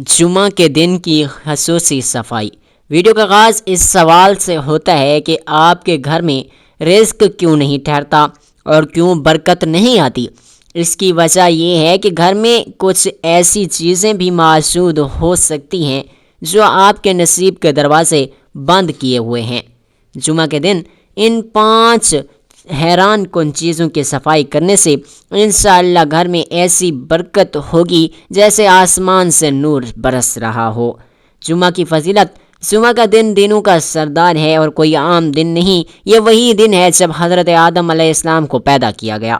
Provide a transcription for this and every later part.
جمعہ کے دن کی خصوصی صفائی۔ ویڈیو کا آغاز اس سوال سے ہوتا ہے کہ آپ کے گھر میں رزق کیوں نہیں ٹھہرتا اور کیوں برکت نہیں آتی؟ اس کی وجہ یہ ہے کہ گھر میں کچھ ایسی چیزیں بھی موجود ہو سکتی ہیں جو آپ کے نصیب کے دروازے بند کیے ہوئے ہیں۔ جمعہ کے دن ان 5 حیران کن چیزوں کی صفائی کرنے سے انشاءاللہ گھر میں ایسی برکت ہوگی جیسے آسمان سے نور برس رہا ہو۔ جمعہ کی فضیلت۔ جمعہ کا دن دنوں کا سردار ہے اور کوئی عام دن نہیں، یہ وہی دن ہے جب حضرت آدم علیہ السلام کو پیدا کیا گیا،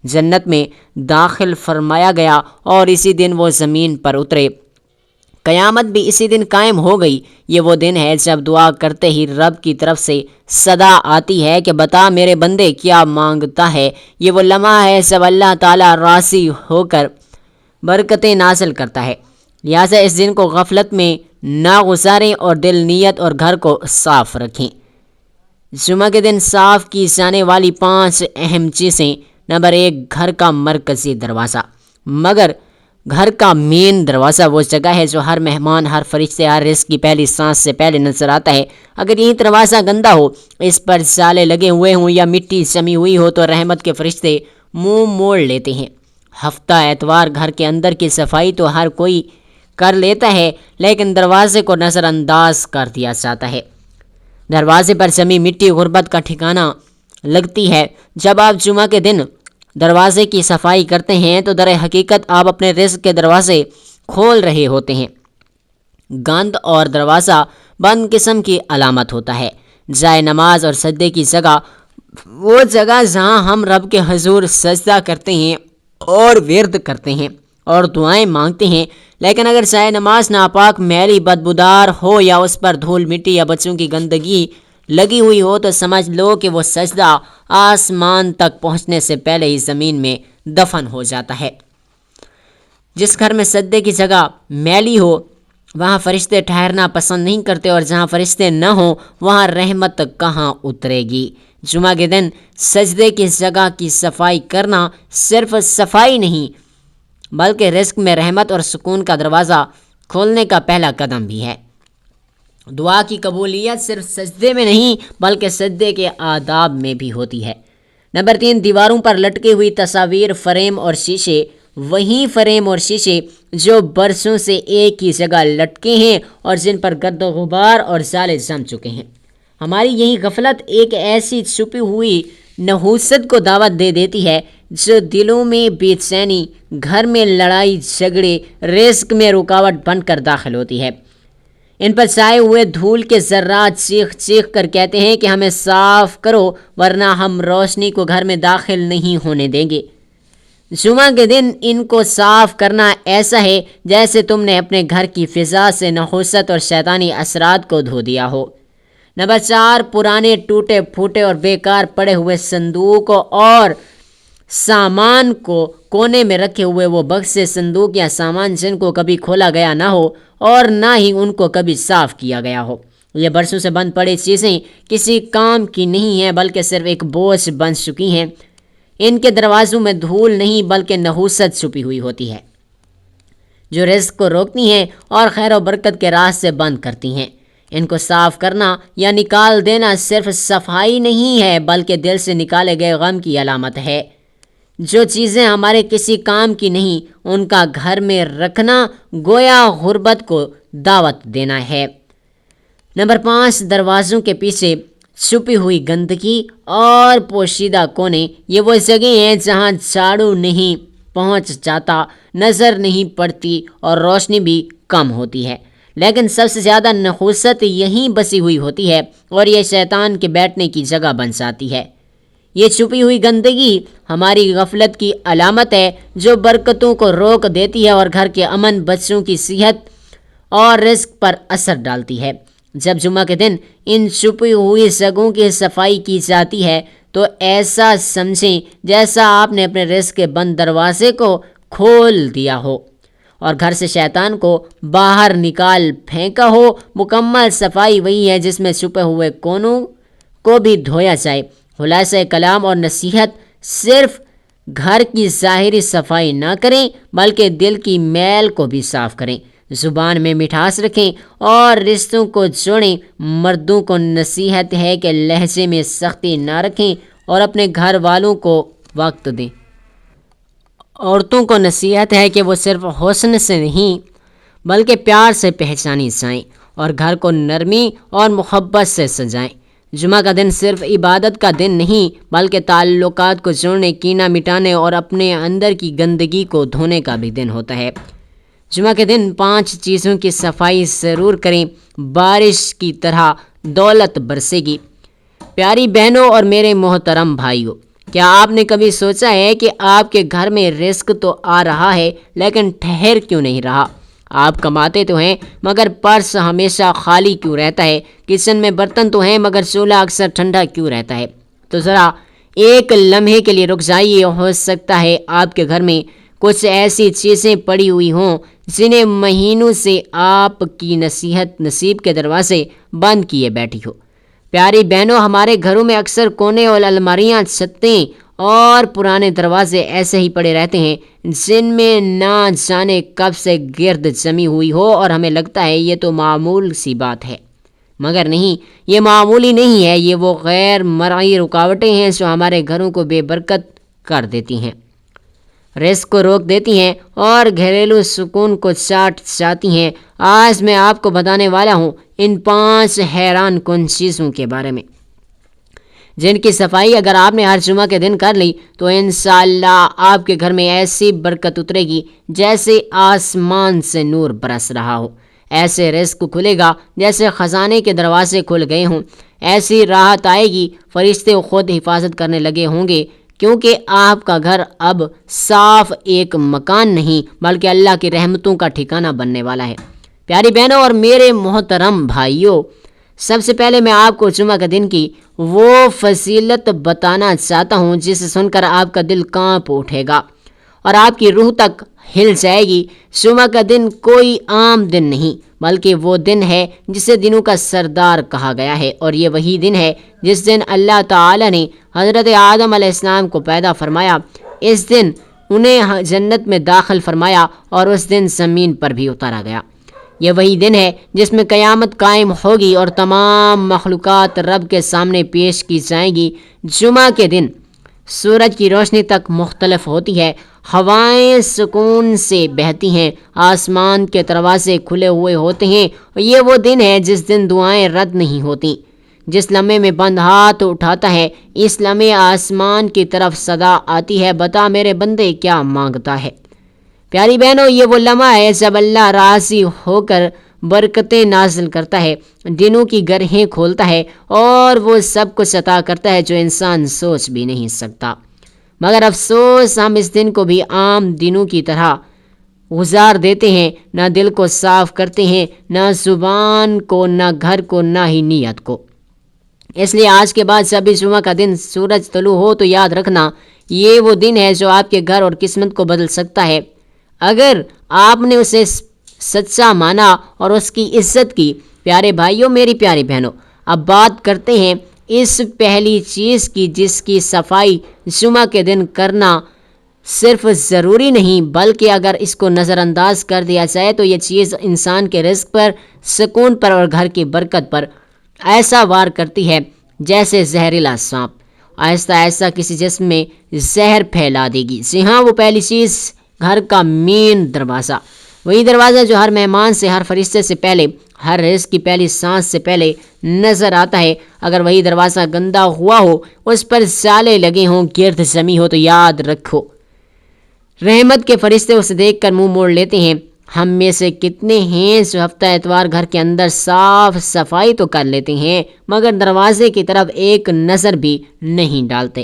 جنت میں داخل فرمایا گیا اور اسی دن وہ زمین پر اترے۔ قیامت بھی اسی دن قائم ہو گئی۔ یہ وہ دن ہے جب دعا کرتے ہی رب کی طرف سے صدا آتی ہے کہ بتا میرے بندے کیا مانگتا ہے۔ یہ وہ لمحہ ہے جب اللہ تعالیٰ راضی ہو کر برکتیں نازل کرتا ہے، لہٰذا اس دن کو غفلت میں نہ گزاریں اور دل، نیت اور گھر کو صاف رکھیں۔ جمعہ کے دن صاف کی جانے والی 5 اہم چیزیں۔ نمبر 1، گھر کا مرکزی دروازہ۔ مگر گھر کا مین دروازہ وہ جگہ ہے جو ہر مہمان، ہر فرشتے، ہر رزق کی پہلی سانس سے پہلے نظر آتا ہے۔ اگر یہی دروازہ گندا ہو، اس پر جالے لگے ہوئے ہوں یا مٹی جمی ہوئی ہو تو رحمت کے فرشتے منہ موڑ لیتے ہیں۔ ہفتہ اتوار گھر کے اندر کی صفائی تو ہر کوئی کر لیتا ہے، لیکن دروازے کو نظر انداز کر دیا جاتا ہے۔ دروازے پر جمی مٹی غربت کا ٹھکانہ لگتی ہے۔ جب آپ جمعہ کے دن دروازے کی صفائی کرتے ہیں تو در حقیقت آپ اپنے رزق کے دروازے کھول رہے ہوتے ہیں۔ گند اور دروازہ بند قسم کی علامت ہوتا ہے۔ جائے نماز اور سجدے کی جگہ، وہ جگہ جہاں ہم رب کے حضور سجدہ کرتے ہیں اور ورد کرتے ہیں اور دعائیں مانگتے ہیں، لیکن اگر جائے نماز ناپاک، میلی، بدبودار ہو یا اس پر دھول مٹی یا بچوں کی گندگی لگی ہوئی ہو تو سمجھ لو کہ وہ سجدہ آسمان تک پہنچنے سے پہلے ہی زمین میں دفن ہو جاتا ہے۔ جس گھر میں سجدے کی جگہ میلی ہو وہاں فرشتے ٹھہرنا پسند نہیں کرتے، اور جہاں فرشتے نہ ہوں وہاں رحمت کہاں اترے گی۔ جمعہ کے دن سجدے کی جگہ کی صفائی کرنا صرف صفائی نہیں بلکہ رزق میں رحمت اور سکون کا دروازہ کھولنے کا پہلا قدم بھی ہے۔ دعا کی قبولیت صرف سجدے میں نہیں بلکہ سجدے کے آداب میں بھی ہوتی ہے۔ نمبر 3، دیواروں پر لٹکی ہوئی تصاویر، فریم اور شیشے۔ وہی فریم اور شیشے جو برسوں سے ایک ہی جگہ لٹکے ہیں اور جن پر گرد و غبار اور جالے جم چکے ہیں۔ ہماری یہی غفلت ایک ایسی چھپی ہوئی نحوست کو دعوت دے دیتی ہے جو دلوں میں بے چینی، گھر میں لڑائی جھگڑے، رزق میں رکاوٹ بن کر داخل ہوتی ہے۔ ان پر چھائے ہوئے دھول کے ذرات چیخ چیخ کر کہتے ہیں کہ ہمیں صاف کرو ورنہ ہم روشنی کو گھر میں داخل نہیں ہونے دیں گے۔ جمعہ کے دن ان کو صاف کرنا ایسا ہے جیسے تم نے اپنے گھر کی فضا سے نحوست اور شیطانی اثرات کو دھو دیا ہو۔ نمبر 4، پرانے ٹوٹے پھوٹے اور بیکار پڑے ہوئے صندوق اور سامان کو کونے میں رکھے ہوئے وہ بکسے، صندوق یا سامان جن کو کبھی کھولا گیا نہ ہو اور نہ ہی ان کو کبھی صاف کیا گیا ہو۔ یہ برسوں سے بند پڑی چیزیں کسی کام کی نہیں ہیں بلکہ صرف ایک بوجھ بن چکی ہیں۔ ان کے دروازوں میں دھول نہیں بلکہ نحوست چھپی ہوئی ہوتی ہے جو رزق کو روکتی ہیں اور خیر و برکت کے راستے بند کرتی ہیں۔ ان کو صاف کرنا یا نکال دینا صرف صفائی نہیں ہے بلکہ دل سے نکالے گئے غم کی علامت ہے۔ جو چیزیں ہمارے کسی کام کی نہیں ان کا گھر میں رکھنا گویا غربت کو دعوت دینا ہے۔ نمبر 5، دروازوں کے پیچھے چھپی ہوئی گندگی اور پوشیدہ کونے۔ یہ وہ جگہیں ہیں جہاں جھاڑو نہیں پہنچ جاتا، نظر نہیں پڑتی اور روشنی بھی کم ہوتی ہے، لیکن سب سے زیادہ نحوست یہیں بسی ہوئی ہوتی ہے اور یہ شیطان کے بیٹھنے کی جگہ بن جاتی ہے۔ یہ چھپی ہوئی گندگی ہماری غفلت کی علامت ہے جو برکتوں کو روک دیتی ہے اور گھر کے امن، بچوں کی صحت اور رزق پر اثر ڈالتی ہے۔ جب جمعہ کے دن ان چھپی ہوئی جگہوں کی صفائی کی جاتی ہے تو ایسا سمجھیں جیسا آپ نے اپنے رزق کے بند دروازے کو کھول دیا ہو اور گھر سے شیطان کو باہر نکال پھینکا ہو۔ مکمل صفائی وہی ہے جس میں چھپے ہوئے کونوں کو بھی دھویا جائے۔ خلاصہ کلام اور نصیحت، صرف گھر کی ظاہری صفائی نہ کریں بلکہ دل کی میل کو بھی صاف کریں زبان میں مٹھاس رکھیں اور رشتوں کو جوڑیں۔ مردوں کو نصیحت ہے کہ لہجے میں سختی نہ رکھیں اور اپنے گھر والوں کو وقت دیں۔ عورتوں کو نصیحت ہے کہ وہ صرف حسن سے نہیں بلکہ پیار سے پہچانی جائیں اور گھر کو نرمی اور محبت سے سجائیں۔ جمعہ کا دن صرف عبادت کا دن نہیں بلکہ تعلقات کو جوڑنے، کینہ مٹانے اور اپنے اندر کی گندگی کو دھونے کا بھی دن ہوتا ہے۔ جمعہ کے دن 5 چیزوں کی صفائی ضرور کریں، بارش کی طرح دولت برسے گی۔ پیاری بہنوں اور میرے محترم بھائیوں، کیا آپ نے کبھی سوچا ہے کہ آپ کے گھر میں رزق تو آ رہا ہے لیکن ٹھہر کیوں نہیں رہا؟ آپ کماتے تو ہیں مگر پرس ہمیشہ خالی کیوں رہتا ہے؟ کچن میں برتن تو ہیں مگر چولہا اکثر ٹھنڈا کیوں رہتا ہے؟ تو ذرا ایک لمحے کے لیے رک جائیے، ہو سکتا ہے آپ کے گھر میں کچھ ایسی چیزیں پڑی ہوئی ہوں جنہیں مہینوں سے آپ کی نصیحت نصیب کے دروازے بند کیے بیٹھی ہو۔ پیاری بہنوں، ہمارے گھروں میں اکثر کونے اور الماریاں، چھتیں اور پرانے دروازے ایسے ہی پڑے رہتے ہیں جن میں نہ جانے کب سے گرد جمی ہوئی ہو اور ہمیں لگتا ہے یہ تو معمول سی بات ہے، مگر نہیں، یہ معمولی نہیں ہے، یہ وہ غیر مرئی رکاوٹیں ہیں جو ہمارے گھروں کو بے برکت کر دیتی ہیں، رزق کو روک دیتی ہیں اور گھریلو سکون کو چاٹ جاتی ہیں۔ آج میں آپ کو بتانے والا ہوں ان 5 حیران کن چیزوں کے بارے میں جن کی صفائی اگر آپ نے ہر جمعہ کے دن کر لی تو انشاءاللہ آپ کے گھر میں ایسی برکت اترے گی جیسے آسمان سے نور برس رہا ہو، ایسے رزق کھلے گا جیسے خزانے کے دروازے کھل گئے ہوں، ایسی راحت آئے گی فرشتے خود حفاظت کرنے لگے ہوں گے، کیونکہ آپ کا گھر اب صاف ایک مکان نہیں بلکہ اللہ کی رحمتوں کا ٹھکانہ بننے والا ہے۔ پیاری بہنوں اور میرے محترم بھائیوں، سب سے پہلے میں آپ کو جمعہ کے دن کی وہ فضیلت بتانا چاہتا ہوں جسے سن کر آپ کا دل کانپ اٹھے گا اور آپ کی روح تک ہل جائے گی۔ جمعہ کا دن کوئی عام دن نہیں بلکہ وہ دن ہے جسے دنوں کا سردار کہا گیا ہے، اور یہ وہی دن ہے جس دن اللہ تعالی نے حضرت آدم علیہ السلام کو پیدا فرمایا۔ اس دن انہیں جنت میں داخل فرمایا اور اس دن زمین پر بھی اتارا گیا۔ یہ وہی دن ہے جس میں قیامت قائم ہوگی اور تمام مخلوقات رب کے سامنے پیش کی جائیں گی۔ جمعہ کے دن سورج کی روشنی تک مختلف ہوتی ہے، ہوائیں سکون سے بہتی ہیں، آسمان کے دروازے کھلے ہوئے ہوتے ہیں، اور یہ وہ دن ہے جس دن دعائیں رد نہیں ہوتی۔ جس لمحے میں بند ہاتھ اٹھاتا ہے اس لمحے آسمان کی طرف صدا آتی ہے، بتا میرے بندے کیا مانگتا ہے۔ پیاری بہنوں، یہ وہ لمحہ ہے جب اللہ راضی ہو کر برکتیں نازل کرتا ہے، دنوں کی گرہیں کھولتا ہے اور وہ سب کچھ عطا کرتا ہے جو انسان سوچ بھی نہیں سکتا۔ مگر افسوس، ہم اس دن کو بھی عام دنوں کی طرح گزار دیتے ہیں، نہ دل کو صاف کرتے ہیں، نہ زبان کو، نہ گھر کو، نہ ہی نیت کو۔ اس لیے آج کے بعد جب بھی جمعہ کا دن سورج طلوع ہو تو یاد رکھنا یہ وہ دن ہے جو آپ کے گھر اور قسمت کو بدل سکتا ہے اگر آپ نے اسے سچا مانا اور اس کی عزت کی۔ پیارے بھائیوں، میری پیاری بہنوں، اب بات کرتے ہیں اس پہلی چیز کی جس کی صفائی جمعہ کے دن کرنا صرف ضروری نہیں بلکہ اگر اس کو نظر انداز کر دیا جائے تو یہ چیز انسان کے رزق پر، سکون پر اور گھر کی برکت پر ایسا وار کرتی ہے جیسے زہریلا سانپ آہستہ آہستہ کسی جسم میں زہر پھیلا دے گی۔ جی ہاں، وہ پہلی چیز گھر کا مین دروازہ، وہی دروازہ جو ہر مہمان سے، ہر فرشتے سے پہلے، ہر رزق کی پہلی سانس سے پہلے نظر آتا ہے۔ اگر وہی دروازہ گندا ہوا ہو، اس پر جالے لگے ہوں، گرد جمی ہو تو یاد رکھو رحمت کے فرشتے اسے دیکھ کر منہ موڑ لیتے ہیں۔ ہم میں سے کتنے ہیں جو ہفتہ اتوار گھر کے اندر صاف صفائی تو کر لیتے ہیں مگر دروازے کی طرف ایک نظر بھی نہیں ڈالتے؟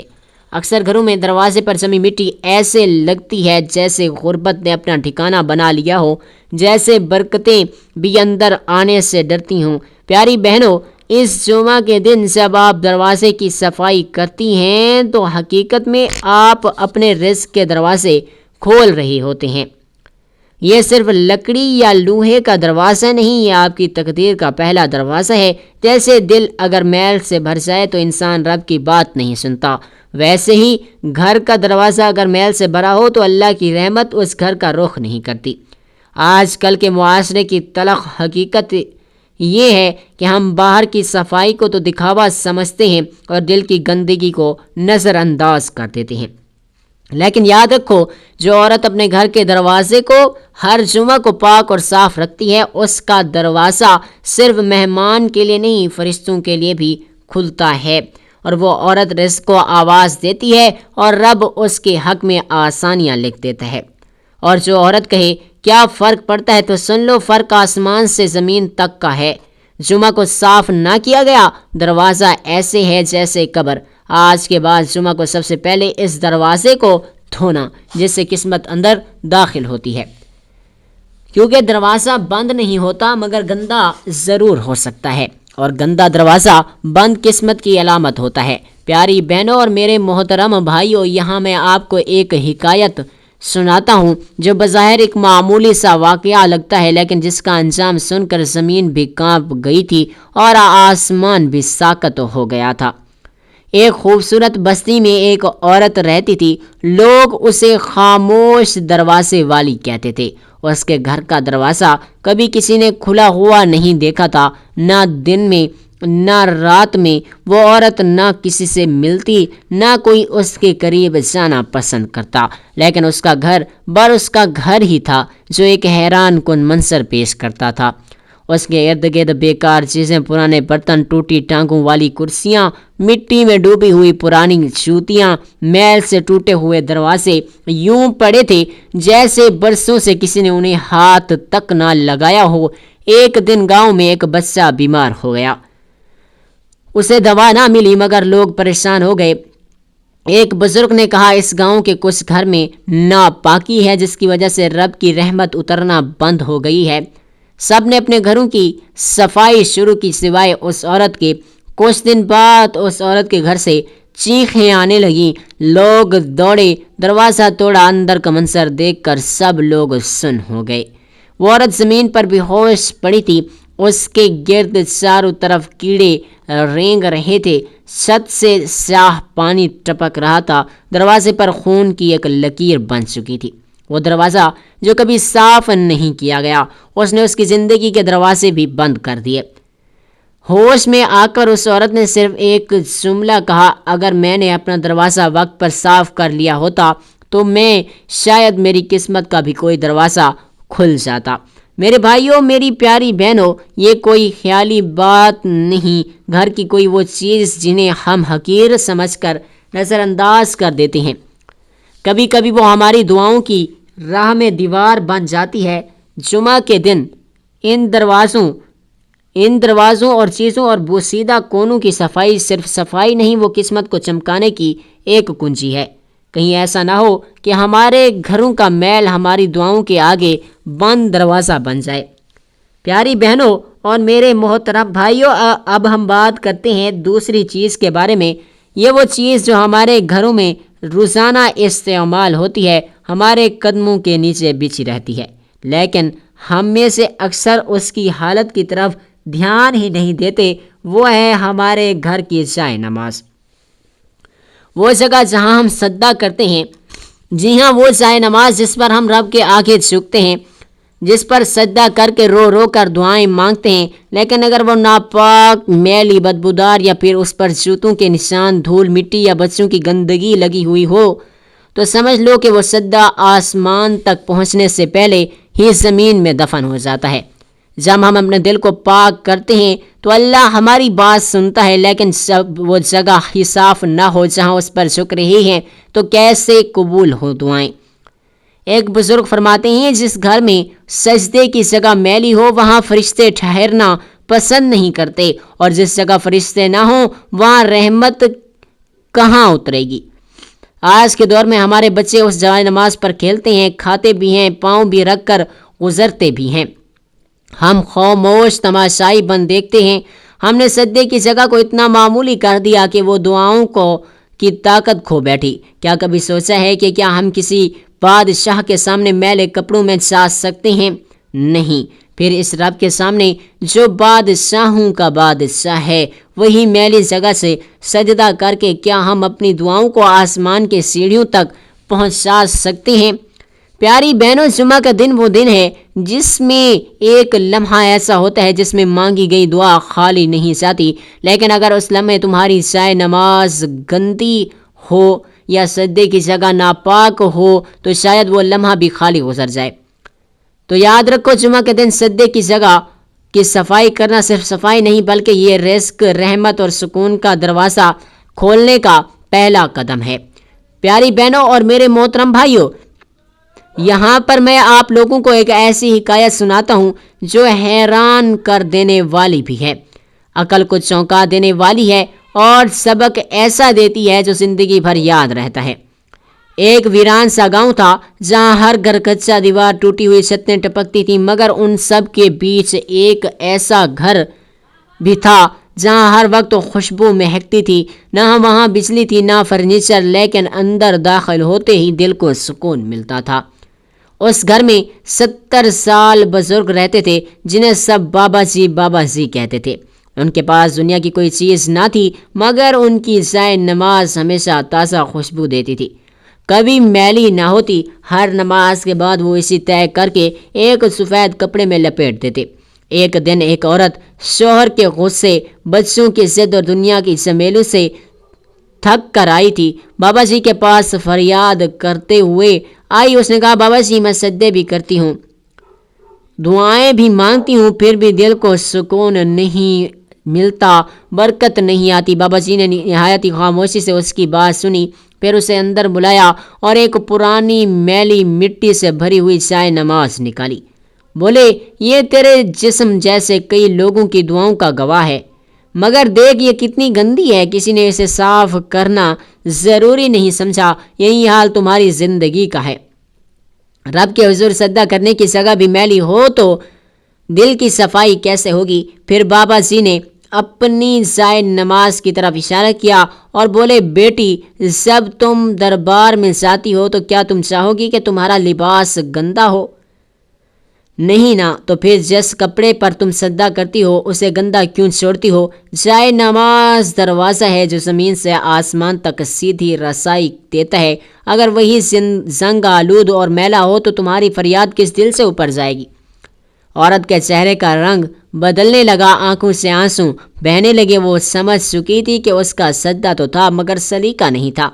اکثر گھروں میں دروازے پر جمی مٹی ایسے لگتی ہے جیسے غربت نے اپنا ٹھکانہ بنا لیا ہو، جیسے برکتیں بھی اندر آنے سے ڈرتی ہوں۔ پیاری بہنوں، اس جمعہ کے دن جب آپ دروازے کی صفائی کرتی ہیں تو حقیقت میں آپ اپنے رزق کے دروازے کھول رہے ہوتے ہیں۔ یہ صرف لکڑی یا لوہے کا دروازہ نہیں، یہ آپ کی تقدیر کا پہلا دروازہ ہے۔ جیسے دل اگر میل سے بھر جائے تو انسان رب کی بات نہیں سنتا، ویسے ہی گھر کا دروازہ اگر میل سے بھرا ہو تو اللہ کی رحمت اس گھر کا رخ نہیں کرتی۔ آج کل کے معاشرے کی تلخ حقیقت یہ ہے کہ ہم باہر کی صفائی کو تو دکھاوا سمجھتے ہیں اور دل کی گندگی کو نظر انداز کر دیتے ہیں، لیکن یاد رکھو، جو عورت اپنے گھر کے دروازے کو ہر جمعہ کو پاک اور صاف رکھتی ہے، اس کا دروازہ صرف مہمان کے لیے نہیں، فرشتوں کے لیے بھی کھلتا ہے، اور وہ عورت رزق کو آواز دیتی ہے اور رب اس کے حق میں آسانیاں لکھ دیتا ہے۔ اور جو عورت کہے کیا فرق پڑتا ہے، تو سن لو، فرق آسمان سے زمین تک کا ہے۔ جمعہ کو صاف نہ کیا گیا دروازہ ایسے ہے جیسے قبر۔ آج کے بعد جمعہ کو سب سے پہلے اس دروازے کو دھونا جس سے قسمت اندر داخل ہوتی ہے، کیونکہ دروازہ بند نہیں ہوتا مگر گندا ضرور ہو سکتا ہے، اور گندا دروازہ بند قسمت کی علامت ہوتا ہے۔ پیاری بہنوں اور میرے محترم بھائیوں، یہاں میں آپ کو ایک حکایت سناتا ہوں جو بظاہر ایک معمولی سا واقعہ لگتا ہے، لیکن جس کا انجام سن کر زمین بھی کانپ گئی تھی اور آسمان بھی ساکت ہو گیا تھا۔ ایک خوبصورت بستی میں ایک عورت رہتی تھی، لوگ اسے خاموش دروازے والی کہتے تھے۔ اس کے گھر کا دروازہ کبھی کسی نے کھلا ہوا نہیں دیکھا تھا، نہ دن میں نہ رات میں۔ وہ عورت نہ کسی سے ملتی، نہ کوئی اس کے قریب جانا پسند کرتا، لیکن اس کا گھر بر اس کا گھر ہی تھا جو ایک حیران کن منظر پیش کرتا تھا۔ اس کے ارد گرد بیکار چیزیں، پرانے برتن، ٹوٹی ٹانگوں والی کرسیاں، مٹی میں ڈوبی ہوئی پرانی جوتیاں، میل سے ٹوٹے ہوئے دروازے یوں پڑے تھے جیسے برسوں سے کسی نے انہیں ہاتھ تک نہ لگایا ہو۔ ایک دن گاؤں میں ایک بچہ بیمار ہو گیا، اسے دوا نہ ملی مگر لوگ پریشان ہو گئے۔ ایک بزرگ نے کہا، اس گاؤں کے کچھ گھر میں ناپاکی ہے جس کی وجہ سے رب کی رحمت اترنا بند ہو گئی ہے۔ سب نے اپنے گھروں کی صفائی شروع کی سوائے اس عورت کے۔ کچھ دن بعد اس عورت کے گھر سے چیخیں آنے لگیں، لوگ دوڑے، دروازہ توڑا، اندر کا منظر دیکھ کر سب لوگ سن ہو گئے۔ وہ عورت زمین پر بے ہوش پڑی تھی، اس کے گرد چاروں طرف کیڑے رینگ رہے تھے، چھت سے سیاہ پانی ٹپک رہا تھا، دروازے پر خون کی ایک لکیر بن چکی تھی۔ وہ دروازہ جو کبھی صاف نہیں کیا گیا، اس نے اس کی زندگی کے دروازے بھی بند کر دیے۔ ہوش میں آ کر اس عورت نے صرف ایک جملہ کہا، اگر میں نے اپنا دروازہ وقت پر صاف کر لیا ہوتا تو میں شاید میری قسمت کا بھی کوئی دروازہ کھل جاتا۔ میرے بھائیوں، میری پیاری بہنوں، یہ کوئی خیالی بات نہیں، گھر کی کوئی وہ چیز جنہیں ہم حقیر سمجھ کر نظر انداز کر دیتے ہیں، کبھی کبھی وہ ہماری دعاؤں کی راہ میں دیوار بن جاتی ہے۔ جمعہ کے دن ان دروازوں اور چیزوں اور بوسیدہ کونوں کی صفائی صرف صفائی نہیں، وہ قسمت کو چمکانے کی ایک کنجی ہے۔ کہیں ایسا نہ ہو کہ ہمارے گھروں کا میل ہماری دعاؤں کے آگے بند دروازہ بن جائے۔ پیاری بہنوں اور میرے محترم بھائیوں، اب ہم بات کرتے ہیں دوسری چیز کے بارے میں۔ یہ وہ چیز جو ہمارے گھروں میں روزانہ استعمال ہوتی ہے، ہمارے قدموں کے نیچے بچھی رہتی ہے، لیکن ہم میں سے اکثر اس کی حالت کی طرف دھیان ہی نہیں دیتے۔ وہ ہے ہمارے گھر کی جائے نماز، وہ جگہ جہاں ہم سجدہ کرتے ہیں۔ جی ہاں، وہ جائے نماز جس پر ہم رب کے آگے جھکتے ہیں، جس پر سجدہ کر کے رو رو کر دعائیں مانگتے ہیں، لیکن اگر وہ ناپاک، میلی، بدبودار یا پھر اس پر جوتوں کے نشان، دھول مٹی یا بچوں کی گندگی لگی ہوئی ہو تو سمجھ لو کہ وہ سجدہ آسمان تک پہنچنے سے پہلے ہی زمین میں دفن ہو جاتا ہے۔ جب ہم اپنے دل کو پاک کرتے ہیں تو اللہ ہماری بات سنتا ہے، لیکن جب وہ جگہ ہی صاف نہ ہو جہاں اس پر جھک رہے ہیں تو کیسے قبول ہو دعائیں؟ ایک بزرگ فرماتے ہیں، جس گھر میں سجدے کی جگہ میلی ہو وہاں فرشتے ٹھہرنا پسند نہیں کرتے، اور جس جگہ فرشتے نہ ہوں وہاں رحمت کہاں اترے گی؟ آج کے دور میں ہمارے بچے اس جائے نماز پر کھیلتے ہیں، کھاتے بھی ہیں، پاؤں بھی رکھ کر گزرتے بھی ہیں۔ ہم خاموش تماشائی بن دیکھتے ہیں۔ ہم نے سجدے کی جگہ کو اتنا معمولی کر دیا کہ وہ دعاؤں کی طاقت کھو بیٹھی۔ کیا کبھی سوچا ہے کہ کیا ہم کسی بادشاہ کے سامنے میلے کپڑوں میں جا سکتے ہیں؟ نہیں۔ پھر اس رب کے سامنے جو بادشاہوں کا بادشاہ ہے، وہی میلی جگہ سے سجدہ کر کے کیا ہم اپنی دعاؤں کو آسمان کے سیڑھیوں تک پہنچا سکتے ہیں؟ پیاری بہنوں، جمعہ کا دن وہ دن ہے جس میں ایک لمحہ ایسا ہوتا ہے جس میں مانگی گئی دعا خالی نہیں جاتی، لیکن اگر اس لمحے تمہاری جائے نماز گندی ہو یا سجدے کی جگہ ناپاک ہو تو شاید وہ لمحہ بھی خالی گزر جائے۔ تو یاد رکھو، جمعہ کے دن سجدے کی جگہ کی صفائی کرنا صرف صفائی نہیں بلکہ یہ رزق، رحمت اور سکون کا دروازہ کھولنے کا پہلا قدم ہے۔ پیاری بہنوں اور میرے محترم بھائیوں، یہاں پر میں آپ لوگوں کو ایک ایسی حکایت سناتا ہوں جو حیران کر دینے والی بھی ہے، عقل کو چونکا دینے والی ہے اور سبق ایسا دیتی ہے جو زندگی بھر یاد رہتا ہے۔ ایک ویران سا گاؤں تھا جہاں ہر گھر کچا، دیوار ٹوٹی ہوئی، چھتیں ٹپکتی تھیں، مگر ان سب کے بیچ ایک ایسا گھر بھی تھا جہاں ہر وقت خوشبو مہکتی تھی۔ نہ وہاں بجلی تھی نہ فرنیچر، لیکن اندر داخل ہوتے ہی دل کو سکون ملتا تھا۔ اس گھر میں 70 سال بزرگ رہتے تھے جنہیں سب بابا جی کہتے تھے۔ ان کے پاس دنیا کی کوئی چیز نہ تھی مگر ان کی جائے نماز ہمیشہ تازہ خوشبو دیتی تھی، کبھی میلی نہ ہوتی۔ ہر نماز کے بعد وہ اسی طے کر کے ایک سفید کپڑے میں لپیٹ دیتے۔ ایک دن ایک عورت شوہر کے غصے، بچوں کی ضد اور دنیا کی جمیلوں سے تھک کر آئی تھی۔ بابا جی کے پاس فریاد کرتے ہوئے آئی۔ اس نے کہا، بابا جی، میں سجدے بھی کرتی ہوں، دعائیں بھی مانگتی ہوں، پھر بھی دل کو سکون نہیں ملتا، برکت نہیں آتی۔ بابا جی نے نہایت خاموشی سے اس کی بات سنی، پھر اسے اندر بلایا اور ایک پرانی میلی مٹی سے بھری ہوئی جائے نماز نکالی۔ بولے، یہ تیرے جسم جیسے کئی لوگوں کی دعاؤں کا گواہ ہے، مگر دیکھ یہ کتنی گندی ہے، کسی نے اسے صاف کرنا ضروری نہیں سمجھا۔ یہی حال تمہاری زندگی کا ہے۔ رب کے حضور سجدہ کرنے کی جگہ بھی میلی ہو تو دل کی صفائی کیسے ہوگی؟ پھر بابا جی نے اپنی جائے نماز کی طرف اشارہ کیا اور بولے، بیٹی، جب تم دربار میں جاتی ہو تو کیا تم چاہو گی کہ تمہارا لباس گندا ہو؟ نہیں نا، تو پھر جس کپڑے پر تم سجدہ کرتی ہو اسے گندا کیوں چھوڑتی ہو؟ جائے نماز دروازہ ہے جو زمین سے آسمان تک سیدھی رسائی دیتا ہے۔ اگر وہی زنگ آلود اور میلا ہو تو تمہاری فریاد کس دل سے اوپر جائے گی؟ عورت کے چہرے کا رنگ بدلنے لگا، آنکھوں سے آنسو بہنے لگے۔ وہ سمجھ چکی تھی کہ اس کا سجدہ تو تھا مگر سلیقہ نہیں تھا،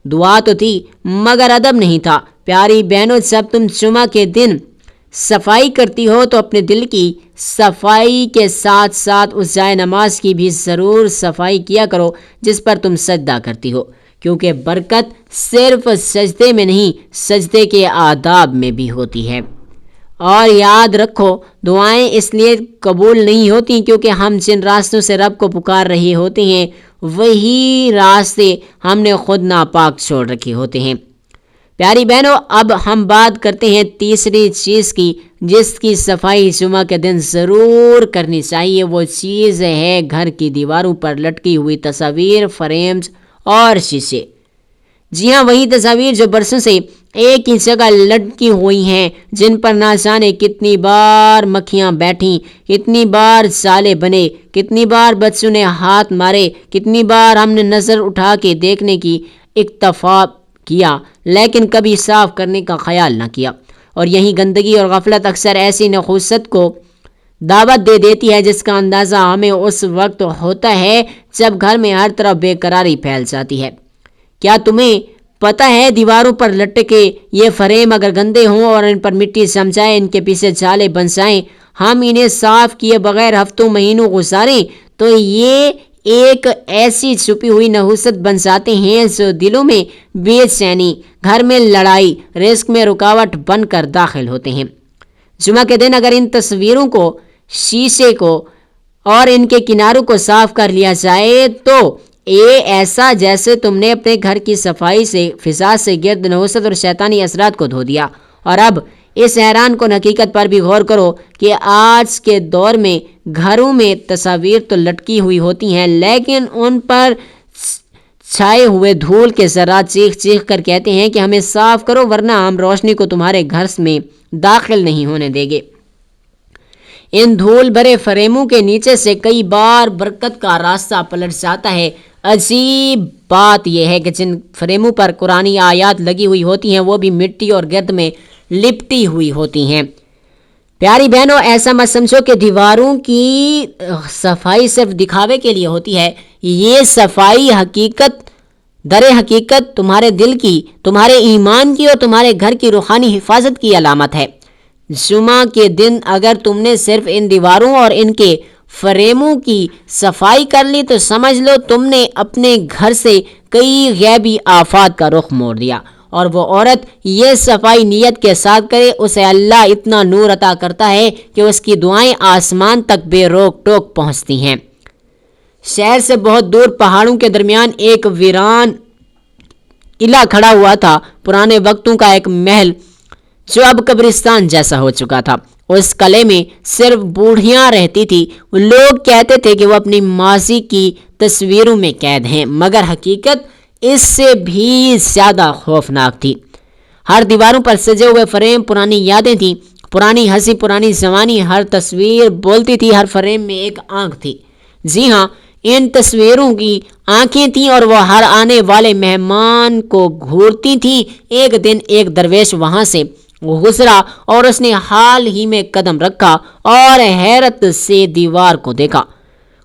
دعا تو تھی مگر ادب نہیں تھا۔ پیاری بہنوں، جب تم جمعہ کے دن صفائی کرتی ہو تو اپنے دل کی صفائی کے ساتھ ساتھ اس جائے نماز کی بھی ضرور صفائی کیا کرو جس پر تم سجدہ کرتی ہو، کیونکہ برکت صرف سجدے میں نہیں، سجدے کے آداب میں بھی ہوتی ہے۔ اور یاد رکھو، دعائیں اس لیے قبول نہیں ہوتی کیونکہ ہم جن راستوں سے رب کو پکار رہے ہوتے ہیں وہی راستے ہم نے خود ناپاک چھوڑ رکھے ہوتے ہیں۔ پیاری بہنوں، اب ہم بات کرتے ہیں تیسری چیز کی جس کی صفائی جمعہ کے دن ضرور کرنی چاہیے۔ وہ چیز ہے گھر کی دیواروں پر لٹکی ہوئی تصاویر، فریمز اور شیشے۔ جی ہاں، وہی تصاویر جو برسوں سے ایک ہی جگہ لٹکی ہوئی ہیں، جن پر نہ جانے کتنی بار مکھیاں بیٹھیں، کتنی بار جالے بنے، کتنی بار بچوں نے ہاتھ مارے، کتنی بار ہم نے نظر اٹھا کے دیکھنے کی اکتفا کیا لیکن کبھی صاف کرنے کا خیال نہ کیا۔ اور یہی گندگی اور غفلت اکثر ایسی نحوست کو دعوت دے دیتی ہے جس کا اندازہ ہمیں اس وقت ہوتا ہے جب گھر میں ہر طرف بے قراری پھیل جاتی ہے۔ کیا تمہیں پتہ ہے دیواروں پر لٹکے یہ فریم اگر گندے ہوں اور ان پر مٹی جم جائے، ان کے پیچھے جالے بن جائیں، ہم انہیں صاف کیے بغیر ہفتوں مہینوں گزاریں تو یہ ایک ایسی چھپی ہوئی نحوست بن جاتے ہیں جو دلوں میں بے چینی، گھر میں لڑائی، رزق میں رکاوٹ بن کر داخل ہوتے ہیں۔ جمعہ کے دن اگر ان تصویروں کو، شیشے کو اور ان کے کناروں کو صاف کر لیا جائے تو یہ ایسا جیسے تم نے اپنے گھر کی صفائی سے فضا سے گرد نحوست اور شیطانی اثرات کو دھو دیا۔ اور اب اس حیران کن حقیقت پر بھی غور کرو کہ آج کے دور میں گھروں میں تصاویر تو لٹکی ہوئی ہوتی ہیں لیکن ان پر چھائے ہوئے دھول کے ذرات چیخ چیخ کر کہتے ہیں کہ ہمیں صاف کرو ورنہ ہم روشنی کو تمہارے گھر میں داخل نہیں ہونے دیں گے۔ ان دھول بھرے فریموں کے نیچے سے کئی بار برکت کا راستہ پلٹ جاتا ہے۔ عجیب بات یہ ہے کہ جن فریموں پر قرآنی آیات لگی ہوئی ہوتی ہیں وہ بھی مٹی اور گرد میں لپٹی ہوئی ہوتی ہیں۔ پیاری بہنوں، ایسا مت سمجھو کہ دیواروں کی صفائی صرف دکھاوے کے لیے ہوتی ہے۔ یہ صفائی در حقیقت تمہارے دل کی، تمہارے ایمان کی اور تمہارے گھر کی روحانی حفاظت کی علامت ہے۔ جمعہ کے دن اگر تم نے صرف ان دیواروں اور ان کے فریموں کی صفائی کر لی تو سمجھ لو تم نے اپنے گھر سے کئی غیبی آفات کا رخ موڑ دیا۔ اور وہ عورت یہ صفائی نیت کے ساتھ کرے، اسے اللہ اتنا نور عطا کرتا ہے کہ اس کی دعائیں آسمان تک بے روک ٹوک پہنچتی ہیں۔ شہر سے بہت دور پہاڑوں کے درمیان ایک ویران قلعہ کھڑا ہوا تھا، پرانے وقتوں کا ایک محل جو اب قبرستان جیسا ہو چکا تھا۔ اس قلعے میں صرف بوڑھیاں رہتی تھی۔ لوگ کہتے تھے کہ وہ اپنی ماضی کی تصویروں میں قید ہیں، مگر حقیقت اس سے بھی زیادہ خوفناک تھی۔ ہر دیواروں پر سجے ہوئے فریم پرانی یادیں تھیں، پرانی ہنسی، پرانی جوانی۔ ہر تصویر بولتی تھی، ہر فریم میں ایک آنکھ تھی۔ جی ہاں، ان تصویروں کی آنکھیں تھیں اور وہ ہر آنے والے مہمان کو گھورتی تھیں۔ ایک دن ایک درویش وہاں سے گزرا اور اس نے حال ہی میں قدم رکھا اور حیرت سے دیوار کو دیکھا۔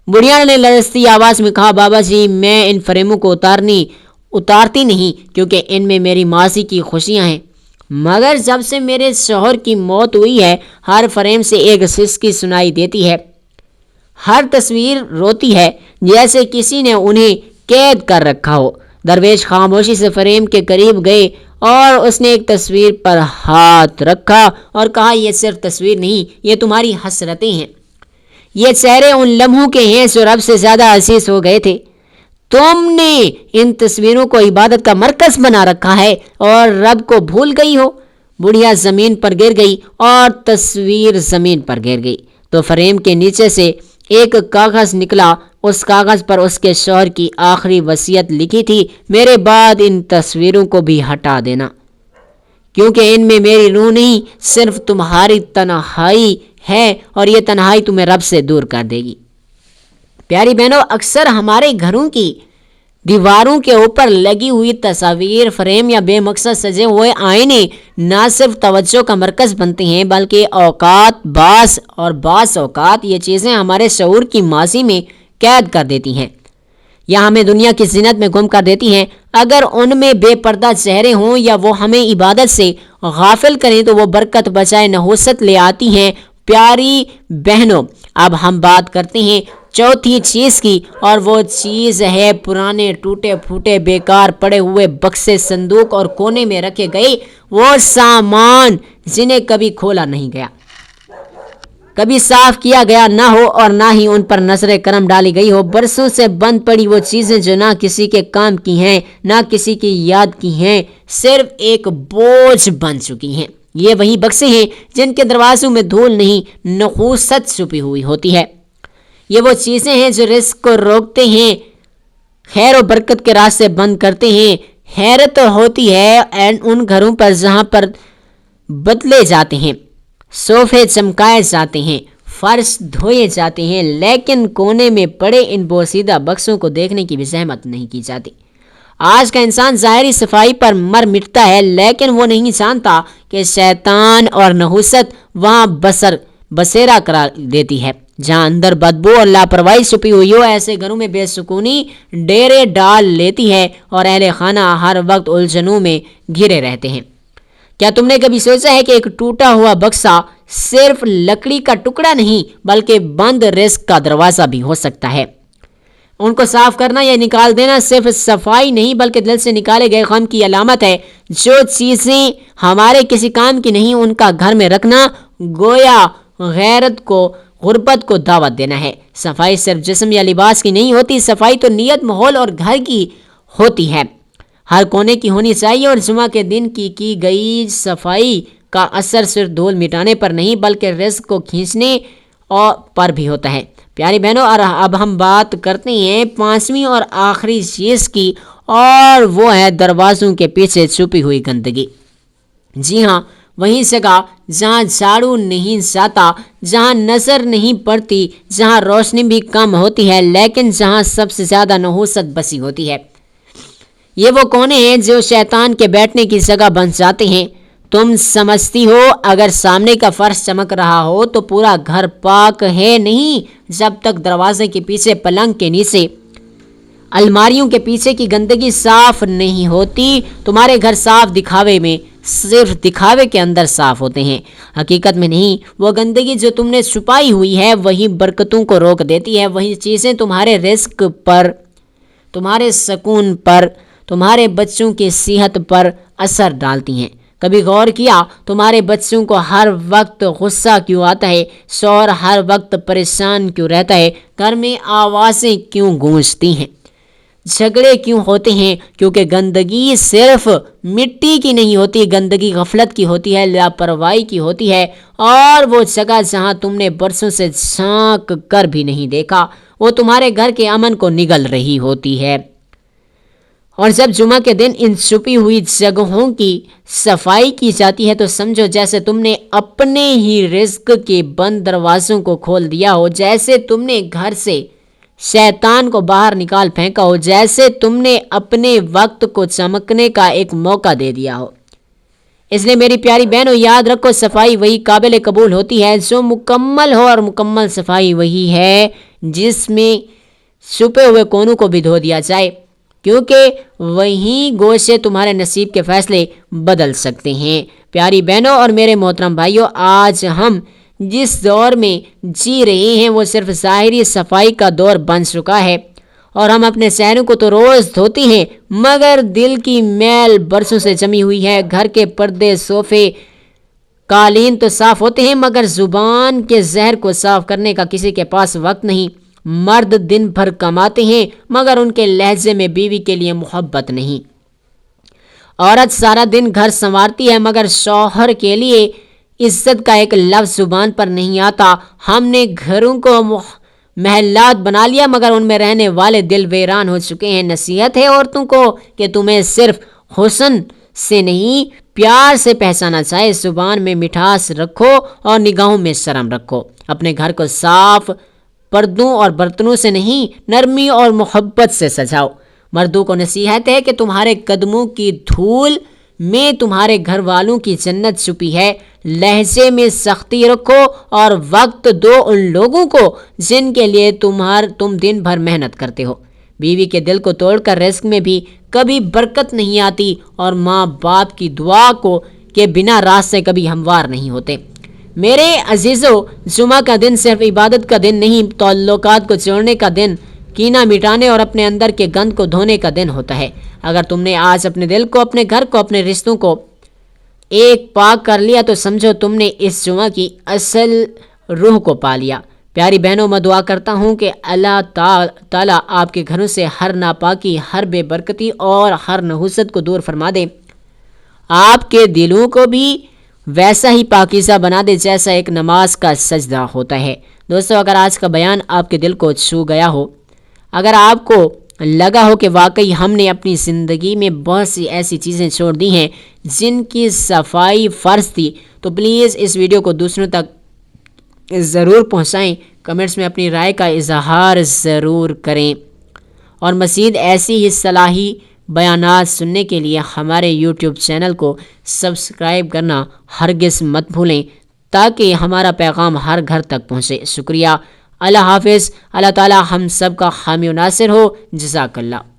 بڑھیا نے لرزتی آواز میں کہا، بابا جی، میں ان فریموں کو اتارتی نہیں کیونکہ ان میں میری ماضی کی خوشیاں ہیں، مگر جب سے میرے شوہر کی موت ہوئی ہے ہر فریم سے ایک سسکی سنائی دیتی ہے۔ ہر تصویر روتی ہے جیسے کسی نے انہیں قید کر رکھا ہو۔ درویش خاموشی سے فریم کے قریب گئے اور اس نے ایک تصویر پر ہاتھ رکھا اور کہا، یہ صرف تصویر نہیں، یہ تمہاری حسرتیں ہیں۔ یہ چہرے ان لمحوں کے ہیں جو رب سے زیادہ عزیز ہو گئے تھے۔ تم نے ان تصویروں کو عبادت کا مرکز بنا رکھا ہے اور رب کو بھول گئی ہو۔ بڑھیا زمین پر گر گئی اور تصویر زمین پر گر گئی تو فریم کے نیچے سے ایک کاغذ نکلا۔ اس کاغذ پر اس کے شوہر کی آخری وصیت لکھی تھی، میرے بعد ان تصویروں کو بھی ہٹا دینا، کیونکہ ان میں میری روح نہیں، صرف تمہاری تنہائی ہے اور یہ تنہائی تمہیں رب سے دور کر دے گی۔ پیاری بہنوں، اکثر ہمارے گھروں کی دیواروں کے اوپر لگی ہوئی تصاویر، فریم یا بے مقصد سجے ہوئے آئینے نہ صرف توجہ کا مرکز بنتے ہیں بلکہ بعض اوقات یہ چیزیں ہمارے شعور کی ماضی میں قید کر دیتی ہیں یا ہمیں دنیا کی زینت میں گم کر دیتی ہیں۔ اگر ان میں بے پردہ چہرے ہوں یا وہ ہمیں عبادت سے غافل کریں تو وہ برکت بجائے نحوست لے آتی ہیں۔ پیاری بہنوں، اب ہم بات کرتے ہیں چوتھی چیز کی، اور وہ چیز ہے پرانے ٹوٹے پھوٹے بیکار پڑے ہوئے بکسے، صندوق اور کونے میں رکھے گئے وہ سامان جنہیں کبھی کھولا نہیں گیا، کبھی صاف کیا گیا نہ ہو اور نہ ہی ان پر نظر کرم ڈالی گئی ہو۔ برسوں سے بند پڑی وہ چیزیں جو نہ کسی کے کام کی ہیں نہ کسی کی یاد کی ہیں، صرف ایک بوجھ بن چکی ہیں۔ یہ وہی بکسے ہیں جن کے دروازوں میں دھول نہیں، نحوست چھپی ہوئی ہوتی ہے۔ یہ وہ چیزیں ہیں جو رزق کو روکتے ہیں، خیر و برکت کے راستے بند کرتے ہیں۔ حیرت ہوتی ہے ان گھروں پر جہاں پر بدلے جاتے ہیں، صوفے چمکائے جاتے ہیں، فرش دھوئے جاتے ہیں، لیکن کونے میں پڑے ان بوسیدہ بکسوں کو دیکھنے کی بھی زحمت نہیں کی جاتی۔ آج کا انسان ظاہری صفائی پر مر مٹتا ہے، لیکن وہ نہیں جانتا کہ شیطان اور نحوست وہاں بسیرا قرار دیتی ہے۔ جہاں اندر بدبو اور لاپرواہی چھپی ہوئی ہو، ایسے گھروں میں بے سکونی ڈیرے ڈال لیتی ہے اور اہل خانہ ہر وقت الجھنوں میں گھرے رہتے ہیں۔ کیا تم نے کبھی سوچا ہے کہ ایک ٹوٹا ہوا بکسا صرف لکڑی کا ٹکڑا نہیں بلکہ بند رزق کا دروازہ بھی ہو سکتا ہے؟ ان کو صاف کرنا یا نکال دینا صرف صفائی نہیں بلکہ دل سے نکالے گئے غم کی علامت ہے۔ جو چیزیں ہمارے کسی کام کی نہیں ان کا گھر میں رکھنا گویا غربت کو دعوت دینا ہے۔ صفائی صرف جسم یا لباس کی نہیں ہوتی، صفائی تو نیت، ماحول اور گھر کی ہوتی ہے۔ ہر کونے کی ہونی چاہیے، اور جمعہ کے دن کی گئی صفائی کا اثر صرف دھول مٹانے پر نہیں بلکہ رزق کو کھینچنے پر بھی ہوتا ہے۔ پیاری بہنوں، اور اب ہم بات کرتے ہیں پانچویں اور آخری چیز کی، اور وہ ہے دروازوں کے پیچھے چھپی ہوئی گندگی۔ جی ہاں، وہیں جگہ جہاں جھاڑو نہیں جاتا، جہاں نظر نہیں پڑتی، جہاں روشنی بھی کم ہوتی ہے، لیکن جہاں سب سے زیادہ نحوست بسی ہوتی ہے۔ یہ وہ کونے ہیں جو شیطان کے بیٹھنے کی جگہ بن جاتے ہیں۔ تم سمجھتی ہو اگر سامنے کا فرش چمک رہا ہو تو پورا گھر پاک ہے؟ نہیں، جب تک دروازے کے پیچھے، پلنگ کے نیچے، الماریوں کے پیچھے کی گندگی صاف نہیں ہوتی۔ تمہارے گھر صاف دکھاوے میں، صرف دکھاوے کے اندر صاف ہوتے ہیں، حقیقت میں نہیں۔ وہ گندگی جو تم نے چھپائی ہوئی ہے وہی برکتوں کو روک دیتی ہے، وہی چیزیں تمہارے رزق پر، تمہارے سکون پر، تمہارے بچوں کی صحت پر اثر ڈالتی ہیں۔ کبھی غور کیا تمہارے بچوں کو ہر وقت غصہ کیوں آتا ہے؟ شوہر ہر وقت پریشان کیوں رہتا ہے؟ گھر میں آوازیں کیوں گونجتی ہیں؟ جھگڑے کیوں ہوتے ہیں؟ کیونکہ گندگی صرف مٹی کی نہیں ہوتی، گندگی غفلت کی ہوتی ہے، لاپرواہی کی ہوتی ہے، اور وہ جگہ جہاں تم نے برسوں سے جھانک کر بھی نہیں دیکھا، وہ تمہارے گھر کے امن کو نگل رہی ہوتی ہے۔ اور جب جمعہ کے دن ان چھپی ہوئی جگہوں کی صفائی کی جاتی ہے تو سمجھو جیسے تم نے اپنے ہی رزق کے بند دروازوں کو کھول دیا ہو، جیسے تم نے گھر سے شیطان کو باہر نکال پھینکا ہو، جیسے تم نے اپنے وقت کو چمکنے کا ایک موقع دے دیا ہو۔ اس لیے میری پیاری بہنوں، یاد رکھو، صفائی وہی قابل قبول ہوتی ہے جو مکمل ہو، اور مکمل صفائی وہی ہے جس میں چھپے ہوئے کونوں کو بھی دھو دیا جائے، کیونکہ وہی گوشے تمہارے نصیب کے فیصلے بدل سکتے ہیں۔ پیاری بہنوں اور میرے محترم بھائیوں، آج ہم جس دور میں جی رہے ہیں وہ صرف ظاہری صفائی کا دور بن چکا ہے، اور ہم اپنے چہروں کو تو روز دھوتے ہیں، مگر دل کی میل برسوں سے جمی ہوئی ہے۔ گھر کے پردے، صوفے، قالین تو صاف ہوتے ہیں، مگر زبان کے زہر کو صاف کرنے کا کسی کے پاس وقت نہیں۔ مرد دن بھر کماتے ہیں، مگر ان کے لہجے میں بیوی کے لیے محبت نہیں۔ عورت سارا دن گھر سنوارتی ہے، مگر شوہر کے لیے عزت کا ایک لفظ زبان پر نہیں آتا۔ ہم نے گھروں کو محلات بنا لیا، مگر ان میں رہنے والے دل ویران ہو چکے ہیں۔ نصیحت ہے عورتوں کو کہ تمہیں صرف حسن سے نہیں، پیار سے پہچانا چاہے۔ زبان میں مٹھاس رکھو اور نگاہوں میں شرم رکھو۔ اپنے گھر کو صاف پردوں اور برتنوں سے نہیں، نرمی اور محبت سے سجاؤ۔ مردوں کو نصیحت ہے کہ تمہارے قدموں کی دھول میں تمہارے گھر والوں کی جنت چھپی ہے۔ لہجے میں سختی رکھو اور وقت دو ان لوگوں کو جن کے لیے تم دن بھر محنت کرتے ہو۔ بیوی کے دل کو توڑ کر رزق میں بھی کبھی برکت نہیں آتی، اور ماں باپ کی دعا کے بنا راستے کبھی ہموار نہیں ہوتے۔ میرے عزیزو، جمعہ کا دن صرف عبادت کا دن نہیں، تعلقات کو جوڑنے کا دن، کینہ مٹانے اور اپنے اندر کے گند کو دھونے کا دن ہوتا ہے۔ اگر تم نے آج اپنے دل کو، اپنے گھر کو، اپنے رشتوں کو ایک پاک کر لیا تو سمجھو تم نے اس جمعہ کی اصل روح کو پا لیا۔ پیاری بہنوں، میں دعا کرتا ہوں کہ اللہ تعالیٰ آپ کے گھروں سے ہر ناپاکی، ہر بے برکتی اور ہر نحوست کو دور فرما دے، آپ کے دلوں کو بھی ویسا ہی پاکیزہ بنا دے جیسا ایک نماز کا سجدہ ہوتا ہے۔ دوستو، اگر آج کا بیان آپ کے دل کو چھو گیا ہو، اگر آپ کو لگا ہو کہ واقعی ہم نے اپنی زندگی میں بہت سی ایسی چیزیں چھوڑ دی ہیں جن کی صفائی فرض تھی، تو پلیز اس ویڈیو کو دوسروں تک ضرور پہنچائیں، کمنٹس میں اپنی رائے کا اظہار ضرور کریں، اور مزید ایسی ہی صلاحی بیانات سننے کے لیے ہمارے یوٹیوب چینل کو سبسکرائب کرنا ہرگز مت بھولیں، تاکہ ہمارا پیغام ہر گھر تک پہنچے۔ شکریہ۔ اللہ حافظ۔ اللہ تعالی ہم سب کا حامی و ناصر ہو۔ جزاک اللہ۔